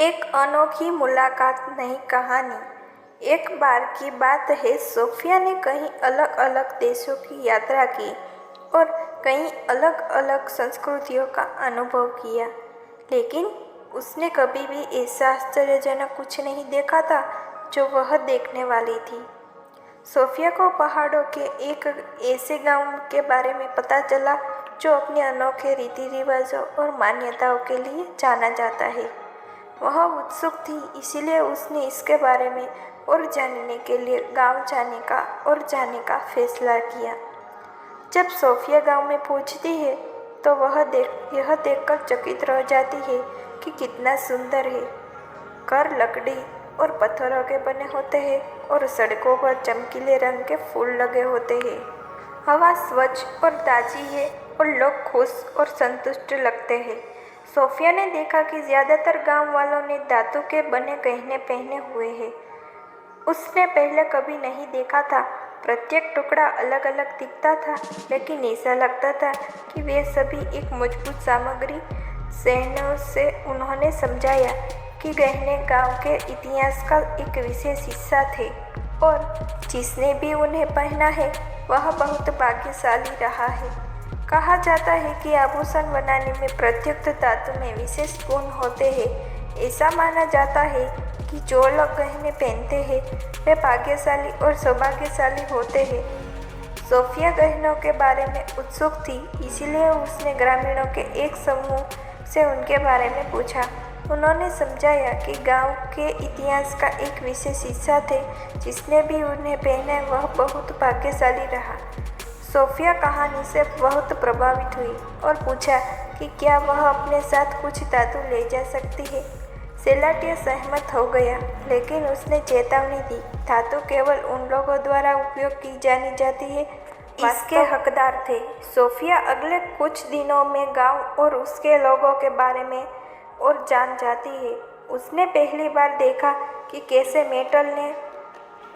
एक अनोखी मुलाकात नई कहानी। एक बार की बात है, सोफिया ने कई अलग अलग देशों की यात्रा की और कई अलग अलग संस्कृतियों का अनुभव किया, लेकिन उसने कभी भी ऐसा आश्चर्यजनक कुछ नहीं देखा था जो वह देखने वाली थी। सोफिया को पहाड़ों के एक ऐसे गांव के बारे में पता चला जो अपने अनोखे रीति रिवाजों और मान्यताओं के लिए जाना जाता है। वह उत्सुक थी, इसीलिए उसने इसके बारे में और जानने के लिए गांव जाने का फैसला किया। जब सोफिया गांव में पहुंचती है तो यह देखकर चकित रह जाती है कि कितना सुंदर है। घर लकड़ी और पत्थरों के बने होते हैं और सड़कों पर चमकीले रंग के फूल लगे होते हैं। हवा स्वच्छ और ताजी है और लोग खुश और संतुष्ट लगते हैं। सोफिया ने देखा कि ज्यादातर गांव वालों ने धातु के बने गहने पहने हुए हैं। उसने पहले कभी नहीं देखा था। प्रत्येक टुकड़ा अलग अलग दिखता था, लेकिन ऐसा लगता था कि वे सभी एक मजबूत सामग्री से उन्होंने समझाया कि गहने गांव के इतिहास का एक विशेष हिस्सा थे और जिसने भी उन्हें पहना है वह बहुत भाग्यशाली रहा है। कहा जाता है कि आभूषण बनाने में प्रयुक्त धातु में विशेष गुण होते हैं। ऐसा माना जाता है कि जो लोग गहने पहनते हैं वे भाग्यशाली और सौभाग्यशाली होते हैं। सोफिया गहनों के बारे में उत्सुक थी, इसीलिए उसने ग्रामीणों के एक समूह से उनके बारे में पूछा। उन्होंने समझाया कि गांव के इतिहास का एक विशेष हिस्सा थे, जिसने भी उन्हें पहने वह बहुत भाग्यशाली रहा। सोफिया कहानी से बहुत प्रभावित हुई और पूछा कि क्या वह अपने साथ कुछ धातु ले जा सकती है। सेलाटिया सहमत हो गया, लेकिन उसने चेतावनी दी, धातु केवल उन लोगों द्वारा उपयोग की जानी जाती है इसके हकदार थे। सोफिया अगले कुछ दिनों में गांव और उसके लोगों के बारे में और जान जाती है। उसने पहली बार देखा कि कैसे मेटल ने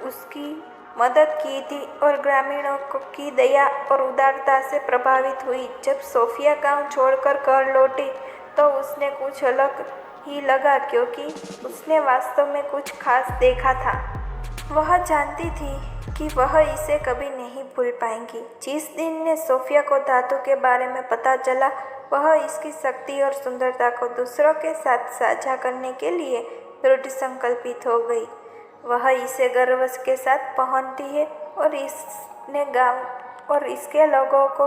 उसकी मदद की थी और ग्रामीणों की दया और उदारता से प्रभावित हुई। जब सोफिया गांव छोड़कर घर लौटी तो उसने कुछ अलग ही लगा, क्योंकि उसने वास्तव में कुछ खास देखा था। वह जानती थी कि वह इसे कभी नहीं भूल पाएंगी। जिस दिन ने सोफिया को धातु के बारे में पता चला, वह इसकी शक्ति और सुंदरता को दूसरों के साथ साझा करने के लिए दृढ़ संकल्पित हो गई। वह इसे गर्व के साथ पहनती है और इसने गांव और इसके लोगों को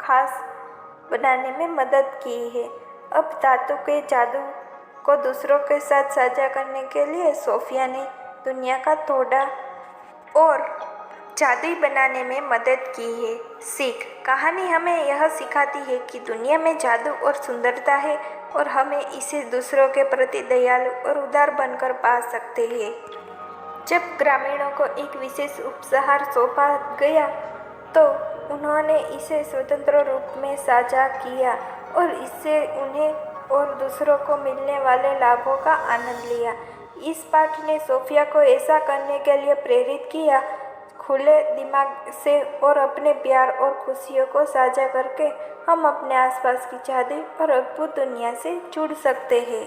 खास बनाने में मदद की है। अब धातु के जादू को दूसरों के साथ साझा करने के लिए सोफिया ने दुनिया का थोड़ा और जादुई बनाने में मदद की है। सीख कहानी हमें यह सिखाती है कि दुनिया में जादू और सुंदरता है और हमें इसे दूसरों के प्रति दयालु और उदार बनकर पा सकते हैं। जब ग्रामीणों को एक विशेष उपहार सौंपा गया तो उन्होंने इसे स्वतंत्र रूप में साझा किया और इससे उन्हें और दूसरों को मिलने वाले लाभों का आनंद लिया। इस पाठ ने सोफिया को ऐसा करने के लिए प्रेरित किया। खुले दिमाग से और अपने प्यार और खुशियों को साझा करके हम अपने आसपास की जादुई और अद्भुत दुनिया से जुड़ सकते हैं।